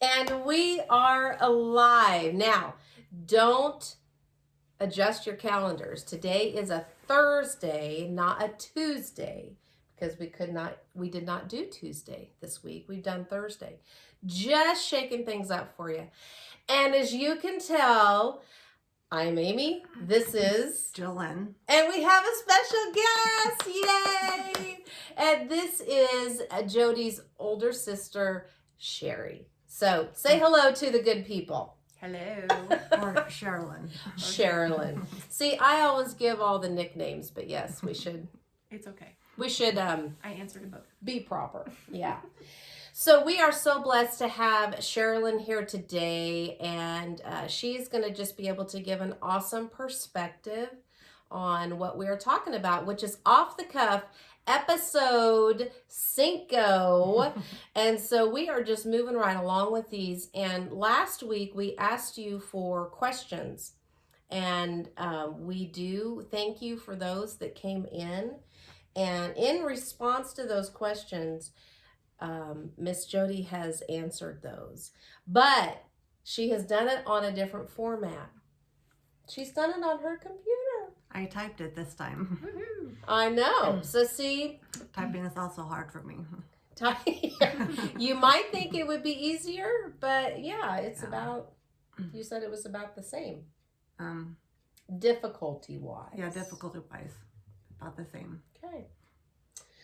And we are alive. Now, don't adjust your calendars. Today is a Thursday, not a Tuesday, because we did not do Tuesday this week. We've done Thursday. Just shaking things up for you. And as you can tell, I'm Amy. This is Jolene. And we have a special guest. Yay! And this is Jody's older sister, Sherry. So say hello to the good people. Hello. Or Sherilyn. Sherilyn. See, I always give all the nicknames, but yes, we should. It's okay. We should I answered to both. be proper. Yeah. So we are so blessed to have Sherilyn here today, and she's going to just be able to give an awesome perspective on what we're talking about, which is Off the Cuff episode 5. And so we are just moving right along with these. And last week we asked you for questions, and we do thank you for those that came in. And in response to those questions, Miss Jody has answered those, but she has done it on a different format. She's done it on her computer. I typed it this time. Woohoo! I know. So see, Typing is also hard for me. you might think it would be easier, but yeah, it's Yeah. about, you said it was about the same. Um, Difficulty-wise. yeah, difficulty-wise, about the same. Okay.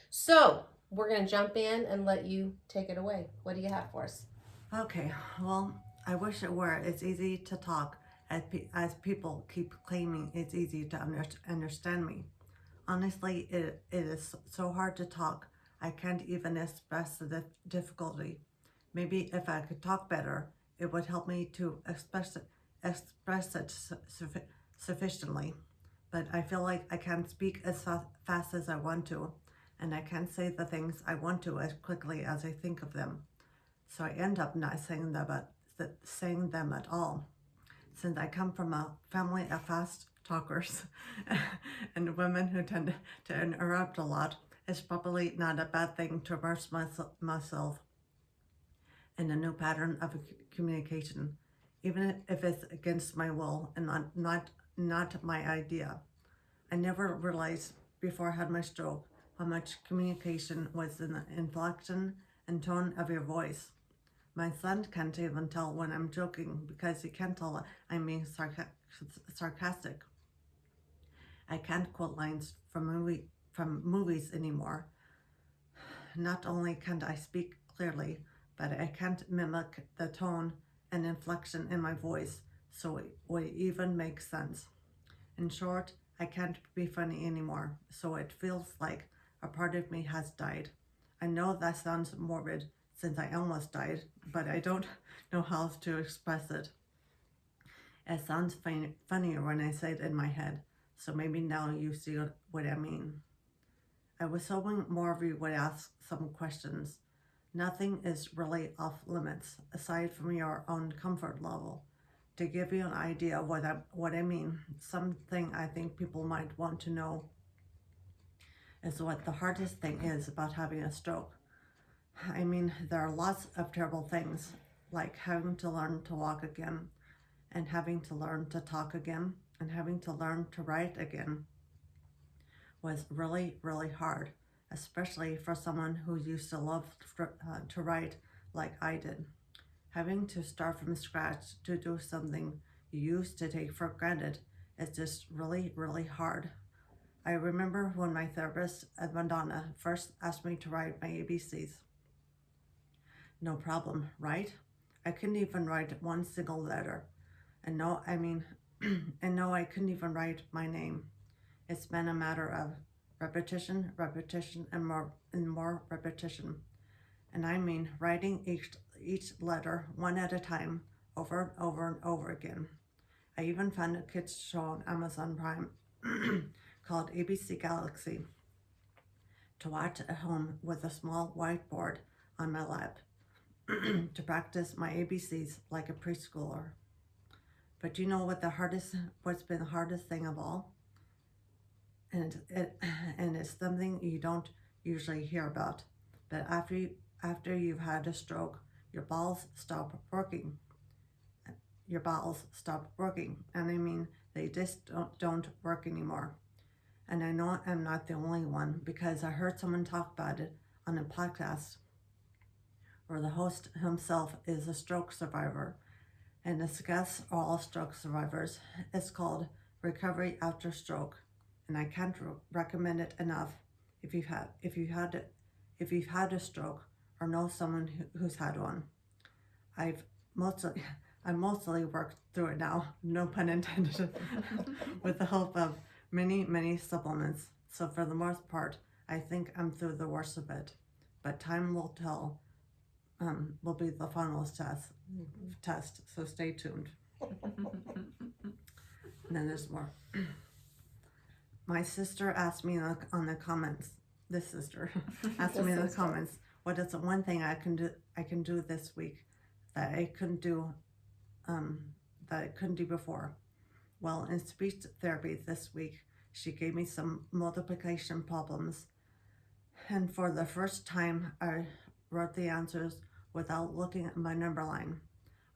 So, we're going to jump in and let you take it away. What do you have for us? Okay, well, I wish it were. It's easy to talk as people keep claiming it's easy to understand me. Honestly, it is so hard to talk. I can't even express the difficulty. Maybe if I could talk better, it would help me to express it sufficiently. But I feel like I can't speak as fast as I want to, and I can't say the things I want to as quickly as I think of them. So I end up not saying them at all. Since I come from a family of fast talkers and women who tend to interrupt a lot, it's probably not a bad thing to immerse myself in a new pattern of communication, even if it's against my will and not my idea. I never realized before I had my stroke how much communication was in the inflection and tone of your voice. My son can't even tell when I'm joking because he can't tell I'm being sarcastic. I can't quote lines from movies anymore. Not only can't I speak clearly, but I can't mimic the tone and inflection in my voice so it would even make sense. In short, I can't be funny anymore, so it feels like a part of me has died. I know that sounds morbid since I almost died, but I don't know how to express it. It sounds funnier when I say it in my head, so maybe now you see what I mean. I was hoping more of you would ask some questions. Nothing is really off limits, aside from your own comfort level. To give you an idea of what I mean, something I think people might want to know is what the hardest thing is about having a stroke. I mean, there are lots of terrible things, like having to learn to walk again, and having to learn to talk again, and having to learn to write again was really, really hard, especially for someone who used to love to write like I did. Having to start from scratch to do something you used to take for granted is just really, really hard. I remember when my therapist at Madonna first asked me to write my ABCs. No problem, right? I couldn't even write one single letter. And no, I couldn't even write my name. It's been a matter of repetition, and more repetition. And I mean writing each letter one at a time, over and over and over again. I even found a kids show on Amazon Prime called ABC Galaxy to watch at home with a small whiteboard on my lap to practice my ABCs like a preschooler. But you know what's been the hardest thing of all? And it's something you don't usually hear about. But after you've had a stroke, your balls stop working. Your bowels stop working. And I mean, they just don't work anymore. And I know I'm not the only one because I heard someone talk about it on a podcast where the host himself is a stroke survivor. And his guests are all stroke survivors. It's called Recovery After Stroke. And I can't recommend it enough if you've had a stroke or know someone who's had one. I mostly worked through it now, no pun intended, with the help of many supplements. So for the most part, I think I'm through the worst of it. But time will tell. Will be the final test. So stay tuned. And then there's more. My sister asked me on the comments. This sister asked me in the comments, what is the one thing I can do this week that I couldn't do before? Well, in speech therapy this week, she gave me some multiplication problems, and for the first time, I wrote the answers without looking at my number line.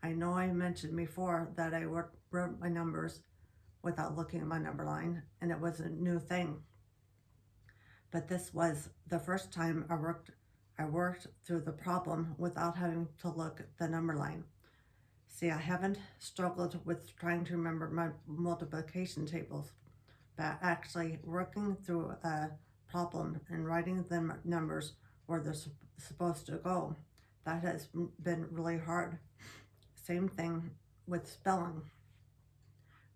I know I mentioned before that I wrote my numbers without looking at my number line, and it was a new thing. But this was the first time I worked through the problem without having to look at the number line. See, I haven't struggled with trying to remember my multiplication tables, but actually working through a problem and writing the numbers where they're supposed to go, that has been really hard. Same thing with spelling.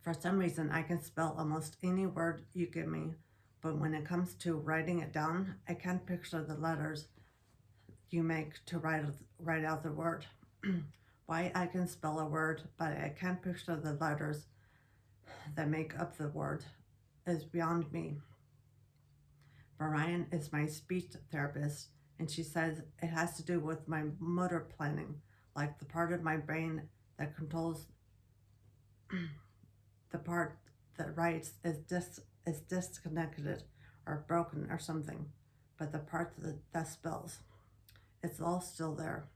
For some reason, I can spell almost any word you give me, but when it comes to writing it down, I can't picture the letters you make to write out the word. Why I can spell a word, but I can't picture the letters that make up the word is beyond me. Brian is my speech therapist, and she says it has to do with my motor planning, like the part of my brain that controls the part that writes is disconnected or broken or something, but the part that spells, it's all still there.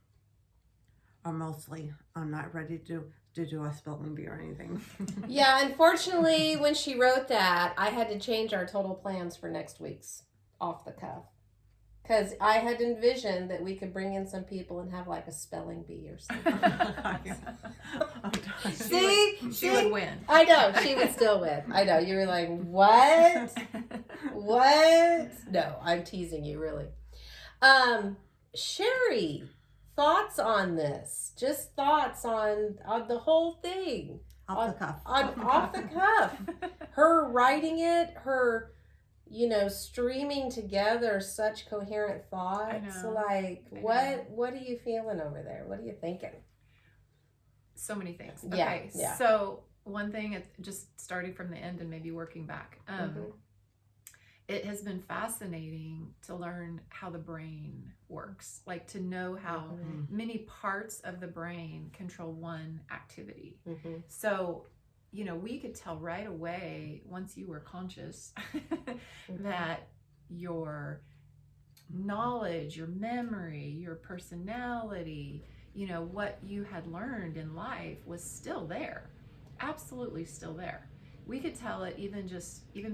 Or mostly. I'm not ready to do a spelling bee or anything. Yeah, unfortunately, when she wrote that, I had to change our total plans for next week's off the cuff. Because I had envisioned that we could bring in some people and have like a spelling bee or something. She would win. I know, she would still win. I know, you were like, what? What? No, I'm teasing you, really. Sherry, thoughts on this? Just thoughts on the whole thing. Off the cuff. Off the cuff. Her writing it, her, streaming together such coherent thoughts. Like, what are you feeling over there? What are you thinking? So many things. Yeah, Okay, yeah. so one thing, just starting from the end and maybe working back. It has been fascinating to learn how the brain works, like to know how many parts of the brain control one activity. So, we could tell right away once you were conscious that your knowledge, your memory, your personality, what you had learned in life was still there, absolutely still there. We could tell it even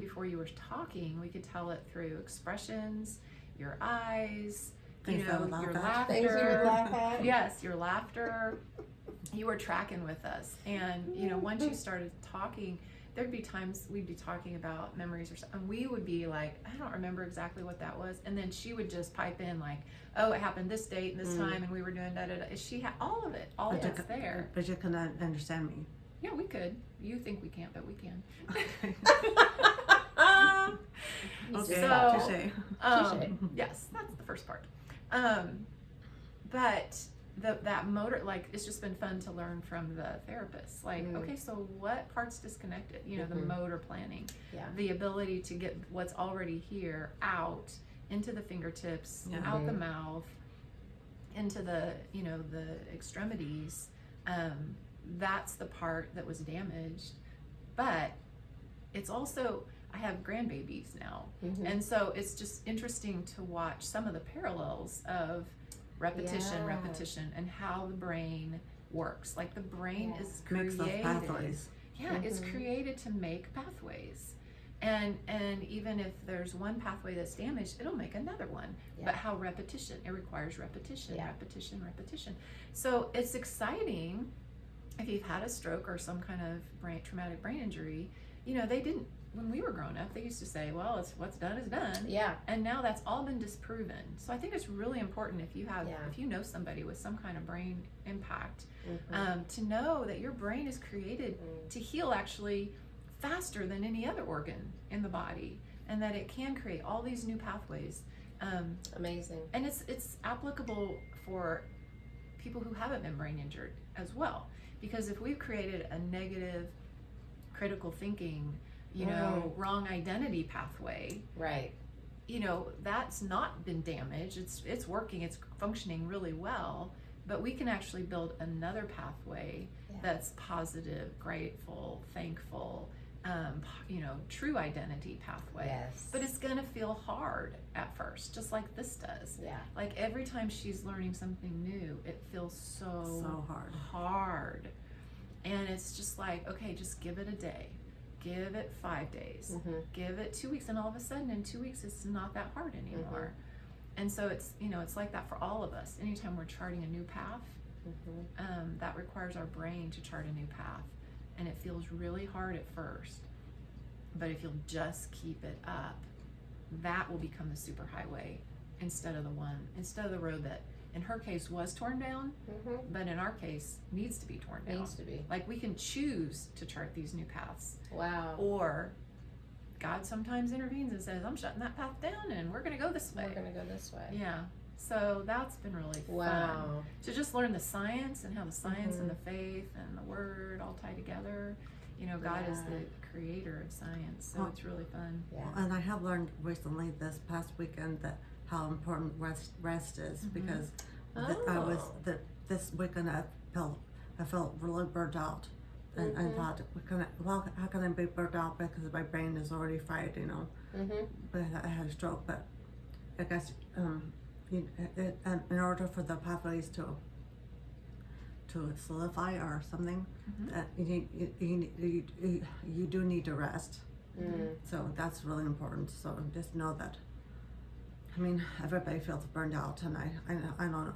before you were talking. We could tell it through expressions, your eyes, your laughter. Things you would laugh at. Yes, your laughter. You were tracking with us, and once you started talking, there'd be times we'd be talking about memories or something, and we would be like, I don't remember exactly what that was, and then she would just pipe in like, oh, it happened this date and this time, and we were doing da da da. She had all of it, all of it's there. But you cannot understand me. Yeah, we could. You think we can't, but we can. Okay, touche. Yes, that's the first part. But that motor, like, it's just been fun to learn from the therapist. Like, okay, so what part's disconnected? The motor planning, the ability to get what's already here out into the fingertips, out the mouth, into the the extremities. That's the part that was damaged. But it's also, I have grandbabies now, and so it's just interesting to watch some of the parallels of repetition, Yeah. repetition, and how the brain works. Like the brain Yeah. is Makes those created. pathways. Yeah, it's Mhm. created to make pathways. And even if there's one pathway that's damaged, it'll make another one. Yeah. But how repetition? It requires repetition, Yeah. repetition, repetition. So it's exciting if you've had a stroke or some kind of traumatic brain injury. You know, they didn't, when we were growing up, they used to say, well, it's what's done is done. Yeah. And now that's all been disproven. So I think it's really important if you have, Yeah. if you know somebody with some kind of brain impact, Mhm. to know that your brain is created to heal actually faster than any other organ in the body, and that it can create all these new pathways. Amazing. And it's applicable for people who haven't been brain injured as well, because if we've created a negative critical thinking, you know, wrong identity pathway, Right. you know, that's not been damaged. It's working, it's functioning really well, but we can actually build another pathway Yeah. that's positive, grateful, thankful, you know, true identity pathway. Yes. But it's gonna feel hard at first, just like this does. Yeah. Like every time she's learning something new, it feels So hard. hard. And it's just like, okay, just give it a day. Give it 5 days. Mhm. Give it 2 weeks, and all of a sudden in 2 weeks it's not that hard anymore. And so it's, you know, it's like that for all of us. Anytime we're charting a new path, Mhm. that requires our brain to chart a new path, and it feels really hard at first, but if you'll just keep it up, that will become the superhighway instead of the road that in her case was torn down, Mhm. but in our case needs to be torn down. Needs to be. Like we can choose to chart these new paths, Wow. or God sometimes intervenes and says, I'm shutting that path down and we're gonna go this way. We're gonna go this way. Yeah. So that's been really fun. Wow. To just learn the science and how the science Mhm. and the faith and the word all tie together. You know, God is Yeah. the creator of science, so Well, it's really fun. Yeah. And I have learned recently this past weekend that how important rest is, Mhm. because Oh. this weekend I felt really burnt out, and I Mhm. thought, how can I be burnt out because my brain is already fried, you know? Mhm. But I had a stroke. But I guess in order for the pathways to solidify or something, Mhm. that you do need to rest. Mm. So that's really important. So just know that. I mean, everybody feels burned out, and I don't know.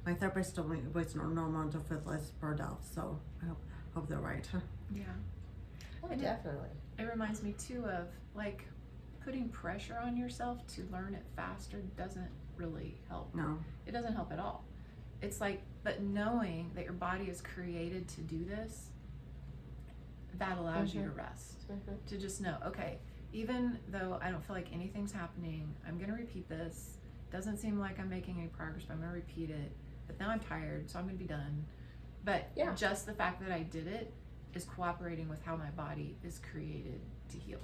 My therapist told me it was normal to feel less burned out. So I hope they're right. Yeah. Oh, And definitely. It reminds me too of like putting pressure on yourself to learn it faster doesn't really help. No. It doesn't help at all. It's like, but knowing that your body is created to do this, that allows you to rest. Mhm. To just know, okay, even though I don't feel like anything's happening, I'm gonna repeat this. Doesn't seem like I'm making any progress, but I'm gonna repeat it. But now I'm tired, so I'm gonna be done. But Yeah. just the fact that I did it is cooperating with how my body is created to heal.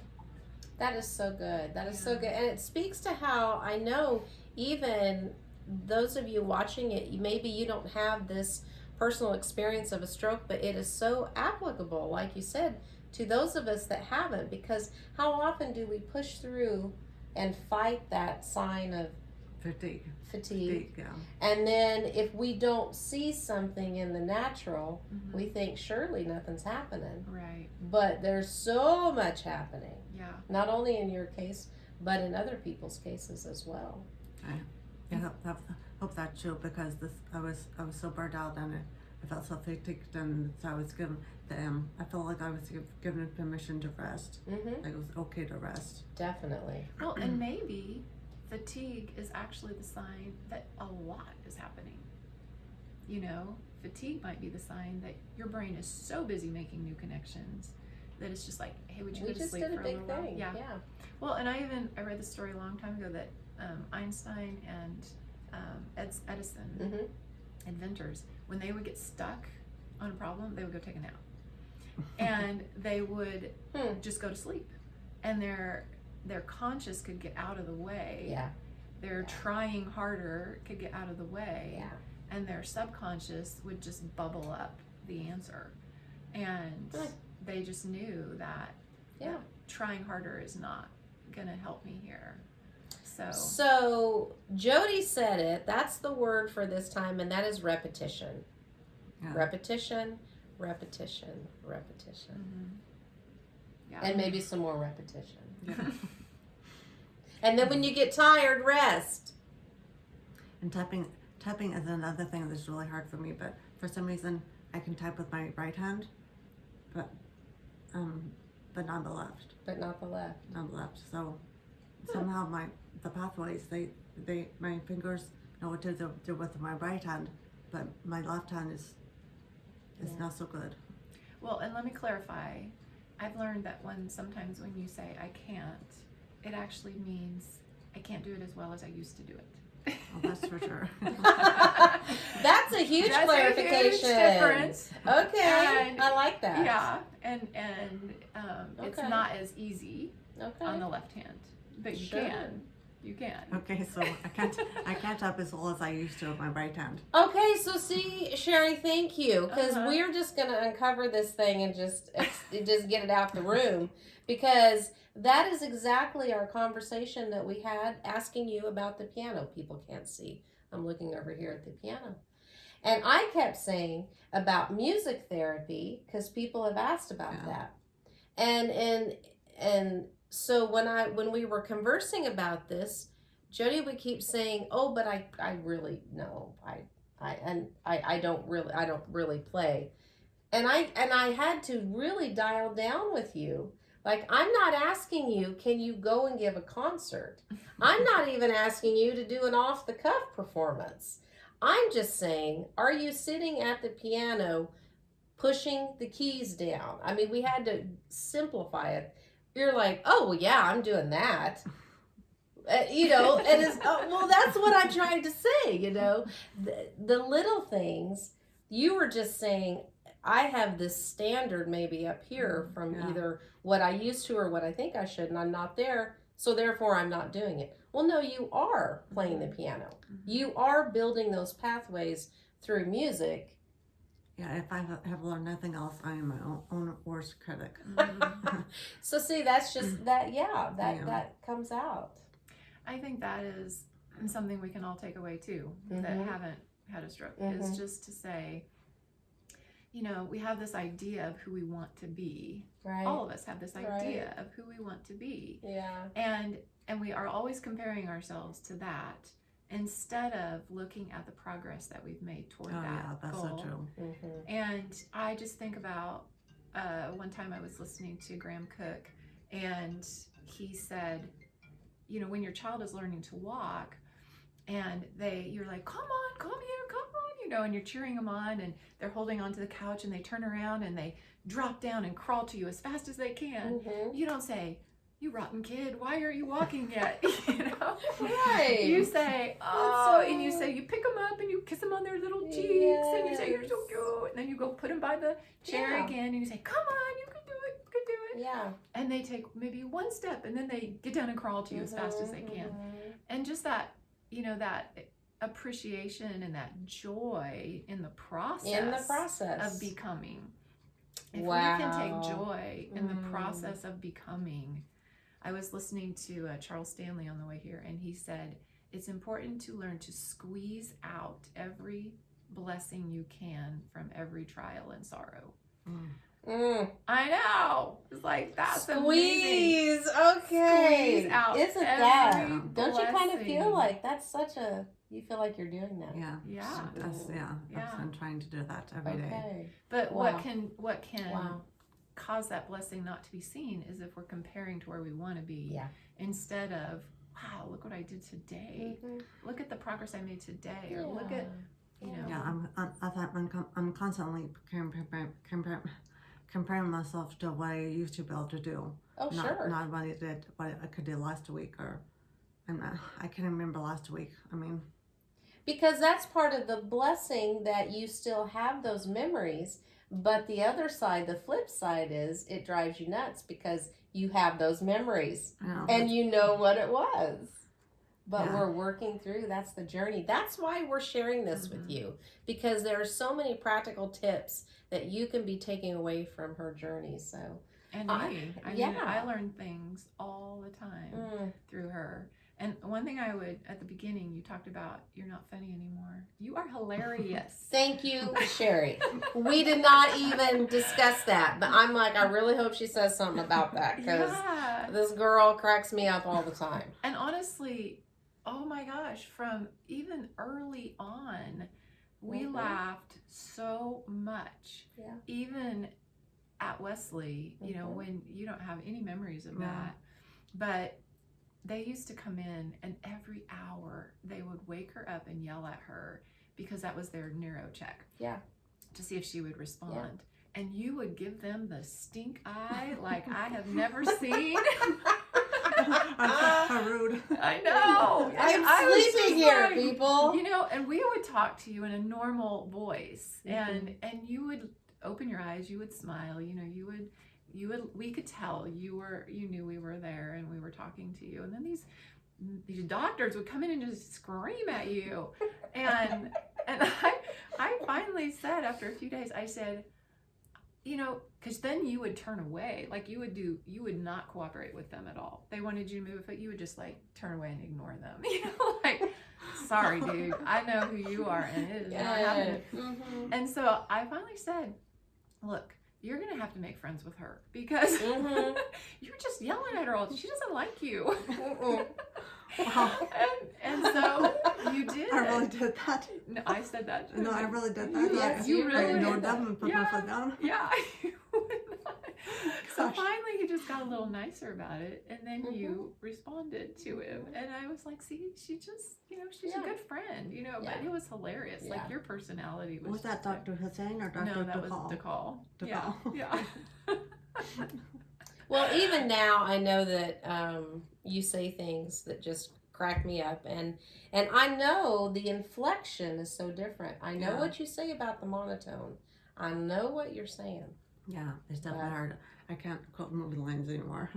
That is so good. That is so Yeah. good. And it speaks to how I know even those of you watching it, maybe you don't have this personal experience of a stroke, but it is so applicable, like you said, to those of us that haven't, because how often do we push through and fight that sign of fatigue? Yeah. And then if we don't see something in the natural, Mhm. we think surely nothing's happening. Right. But there's so much happening, Yeah. not only in your case, but in other people's cases as well. I hope that's true, because I was so burnt out, and I felt so fatigued, and so I was given I felt like I was given permission to rest. Mm-hmm. Like it was okay to rest. Definitely. Well, and maybe fatigue is actually the sign that a lot is happening. You know, fatigue might be the sign that your brain is so busy making new connections that it's just like, hey, would you We go to just sleep did a for big little while? thing. Yeah. Yeah. Well, and I read the story a long time ago that Einstein and Edison, Mm-hmm. inventors, when they would get stuck on a problem, they would go take a nap, and they would just go to sleep, and their conscious could get out of the way. Yeah. Their trying harder could get out of the way. Yeah. And their subconscious would just bubble up the answer, and they just knew that Yeah. trying harder is not gonna help me here. So Jody said it. That's the word for this time, and that is repetition. Yeah. Repetition, repetition, repetition. Yeah. And maybe some more repetition. Yeah. And then when you get tired, rest. And typing is another thing that's really hard for me, but for some reason I can type with my right hand, but not the left. But not the left. Not the left. So somehow the pathways my fingers know what to do with my right hand, but my left hand is not so good. Well, and let me clarify. I've learned that sometimes when you say I can't, it actually means I can't do it as well as I used to do it. Well, that's for sure. That's a huge clarification. A huge difference. Okay, And, I like that. Yeah, and it's Okay. not as easy Okay. on the left hand, but you Sure. can. You can. Okay, so I can't type as well as I used to with my right hand. Okay, so see, Sherry, thank you, because Uh-huh. we're just gonna uncover this thing and just get it out the room, because that is exactly our conversation that we had asking you about the piano. People can't see. I'm looking over here at the piano, and I kept saying about music therapy because people have asked about that, and so when we were conversing about this, Jody would keep saying, "Oh, but I really no, I don't really play," and I had to really dial down with you. Like, I'm not asking you, can you go and give a concert? I'm not even asking you to do an off the cuff performance. I'm just saying, are you sitting at the piano pushing the keys down? I mean, we had to simplify it. You're like, oh, well, yeah, I'm doing that. And it's, well, that's what I tried to say, the little things. You were just saying, I have this standard maybe up here from either what I used to or what I think I should, and I'm not there, so therefore I'm not doing it. Well, no, you are playing the piano. You are building those pathways through music. Yeah, if I have learned nothing else, I am my own worst critic. So see, that's just that comes out. I think that is something we can all take away too, that haven't had a stroke, is just to say, we have this idea of who we want to be. Right. All of us have this idea of who we want to be. Yeah. And we are always comparing ourselves to that instead of looking at the progress that we've made toward that goal. So true. And I just think about one time I was listening to Graham Cook, and he said, when your child is learning to walk, and you're like, come on, come here, and you're cheering them on, and they're holding onto the couch, and they turn around and they drop down and crawl to you as fast as they can. You don't say, you rotten kid, why are you walking yet? Right. You say, oh, and you say, you pick them up and you kiss them on their little cheeks, and you say, you're so cute, and then you go put them by the chair again, and you say, come on, you can do it, you can do it. Yeah. And they take maybe one step, and then they get down and crawl to you as fast as they can. And just that, that appreciation and that joy in the process of becoming. If we can take joy in the process of becoming. I was listening to Charles Stanley on the way here, and he said it's important to learn to squeeze out every blessing you can from every trial and sorrow. I know. It's like, that's squeeze. amazing. Okay. Squeeze out. Isn't that? Don't you kind of feel like that's you feel like you're doing that? Yeah. Yeah. I'm trying to do that every day. But what can cause that blessing not to be seen is if we're comparing to where we want to be, instead of, wow, look what I did today. Look at the progress I made today, or look at, Yeah, I'm constantly comparing myself to what I used to be able to do. Oh, sure. Not what I could do last week, I can't remember last week. I mean, because that's part of the blessing, that you still have those memories. But the other side, the flip side, is it drives you nuts because you have those memories and you know what it was. But we're working through, that's the journey. That's why we're sharing this with you, because there are so many practical tips that you can be taking away from her journey. So, and I learn things all the time through her. And one thing I would, at the beginning, you talked about you're not funny anymore. You are hilarious. Thank you, Sherry. We did not even discuss that, but I'm like, I really hope she says something about that because this girl cracks me up all the time. And honestly, oh my gosh, from even early on, we laughed so much. Yeah. Even at Wesley, you know, when you don't have any memories of that, but they used to come in and every hour they would wake her up and yell at her because that was their neuro check. Yeah. To see if she would respond. Yeah. And you would give them the stink eye like I have never seen. How rude. I know. I'm sleeping here, like, people. You know, and we would talk to you in a normal voice, and you would open your eyes, you would smile, you know, you would we could tell you knew we were there and we were talking to you. And then these doctors would come in and just scream at you. And I finally said, after a few days, I said, you know, because then you would turn away, like you would not cooperate with them at all. They wanted you to move, but you would just like turn away and ignore them. You know, like, sorry, dude, I know who you are, and it is not happening. And so I finally said, look, you're going to have to make friends with her because you're just yelling at her all. She doesn't like you. And so you did. I really did that. No, I said that. No, I really did that. Yes, you really I ignored did them and put my foot down. Yeah. So finally he just got a little nicer about it, and then you responded to him, and I was like, see, she just, you know, she's a good friend, you know. But it was hilarious. Like your personality was that Dr. Hussein or Dr. No, that DeCall? was DeCall. Yeah. Well, even now I know that you say things that just crack me up, and I know the inflection is so different. I know what you say about the monotone. I know what you're saying. Yeah, it's definitely hard. I can't quote movie lines anymore.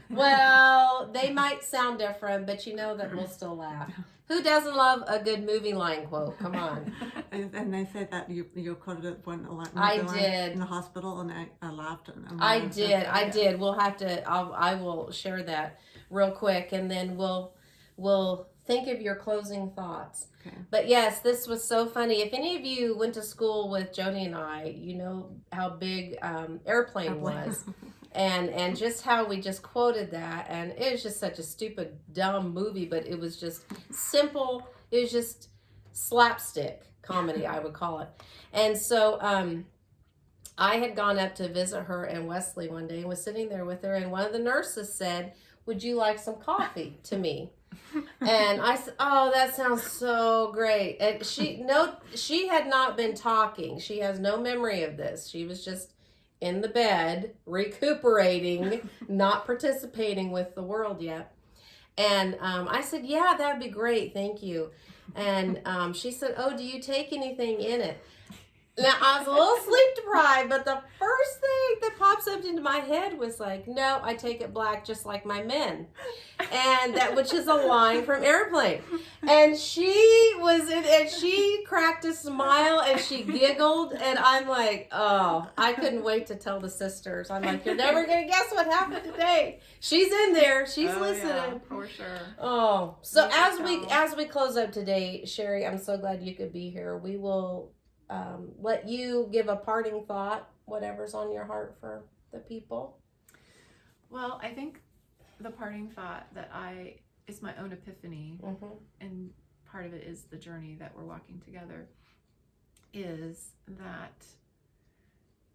Well, they might sound different, but you know that we'll still laugh. Who doesn't love a good movie line quote? Come on. And they say that you quoted it when I did in the hospital, and I laughed. I did. We'll have to. I will share that real quick, and then we'll think of your closing thoughts. Okay. But yes, this was so funny. If any of you went to school with Joni and I, you know how big Airplane was. And just how we just quoted that. And it was just such a stupid, dumb movie, but it was just simple. It was just slapstick comedy, I would call it. And so I had gone up to visit her in Wesley one day and was sitting there with her. And one of the nurses said, "Would you like some coffee?" to me. And I said, "Oh, that sounds so great." And she had not been talking. She has no memory of this. She was just in the bed, recuperating, not participating with the world yet. And I said, "Yeah, that'd be great. Thank you." And she said, "Oh, do you take anything in it?" Now, I was a little sleep deprived, but the first thing that pops up into my head was like, "No, I take it black just like my men." And that, which is a line from Airplane. And she cracked a smile and she giggled, and I'm like, oh, I couldn't wait to tell the sisters. I'm like, "You're never going to guess what happened today." She's in there. She's listening. Yeah, for sure. Oh, so as we close up today, Sherry, I'm so glad you could be here. We will let you give a parting thought, whatever's on your heart for the people. Well, I think the parting thought that it's my own epiphany, and part of it is the journey that we're walking together, is that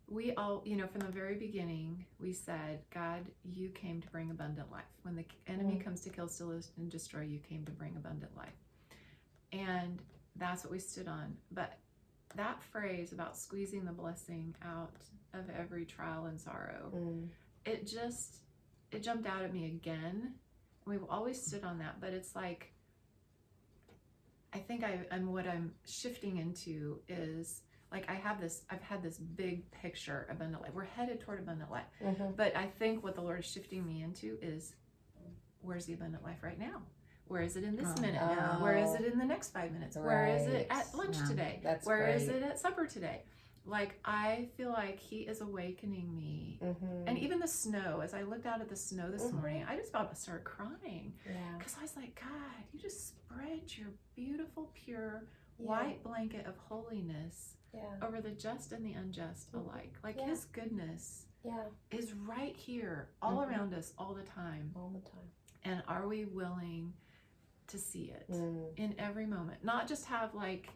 we all, you know, from the very beginning, we said, "God, you came to bring abundant life. When the enemy comes to kill, steal, and destroy, you came to bring abundant life." And that's what we stood on. But that phrase about squeezing the blessing out of every trial and sorrow, it jumped out at me again. We've always stood on that, but it's like, I think what I'm shifting into is like, I've had this big picture of abundant life. We're headed toward abundant life. But I think what the Lord is shifting me into is, where's the abundant life right now? Where is it in this minute? Where is it in the next 5 minutes? Where is it at lunch today? That's Where great. is it at supper today? Like, I feel like he is awakening me. Mm-hmm. And even the snow, as I looked out at the snow this Mhm. morning, I just about started crying. Yeah. Because I was like, God, you just spread your beautiful, pure, Yeah. white blanket of holiness Yeah. over the just and the unjust alike. Like, Yeah. his goodness Yeah. is right here, all Mhm. around us, all the time. All the time. And are we willing to see it Mm. in every moment? Not just have, like,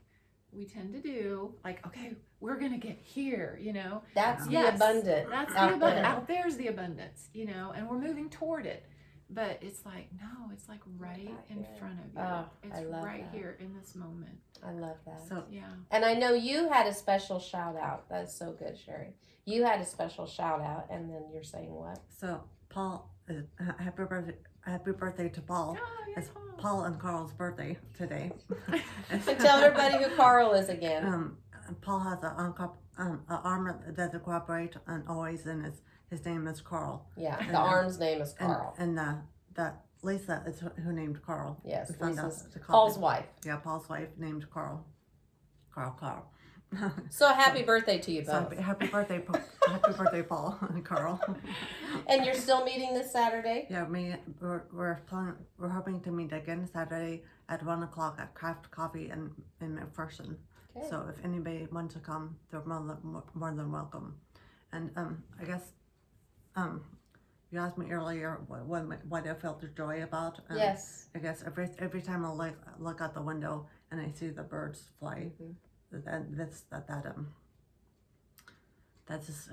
we tend to do, like, okay, we're gonna get here, you know. That's the Yes, abundant. That's the out abundance. there. Out there's the abundance, you know, and we're moving toward it. But it's like, no, it's like right in here. front of you. Oh, It's I love right that. here in this moment. I love that. So Yeah. And I know you had a special shout out. That's so good, Sherry. You had a special shout out, and then you're saying what? So Paul, happy birthday to Paul. Oh, yeah, It's Paul and Carl's birthday today. And tell everybody who Carl is again. Paul has an arm that doesn't cooperate and always, and his name is Carl. Yeah, and, the arm's name is Carl. And the Lisa is who named Carl. Yes, We found Lisa's out the Paul's copy. wife. Yeah, Paul's wife named Carl. Carl. So happy birthday to you So both. happy birthday, Paul and Carl. And you're still meeting this Saturday? Yeah, we're hoping to meet again Saturday at 1:00 at Craft Coffee in McPherson. Okay. So if anybody wants to come, they're more than welcome. And I guess you asked me earlier what I felt the joy about. Yes. I guess every time I look out the window and I see the birds fly, that just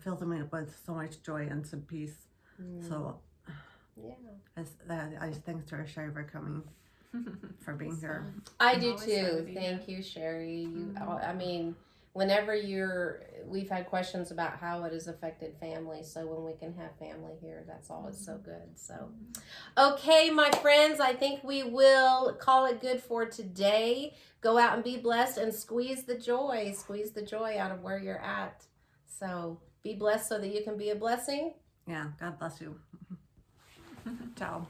fills me with so much joy and some peace. So Yeah. I just thanks to Sherry for coming, for being here. I I'm do always glad to too. be Thank here. you, Sherry. You, Mhm. I mean, whenever we've had questions about how it has affected families. So when we can have family here, that's always so good. So, okay, my friends, I think we will call it good for today. Go out and be blessed and squeeze the joy out of where you're at. So be blessed so that you can be a blessing. Yeah, God bless you. Ciao.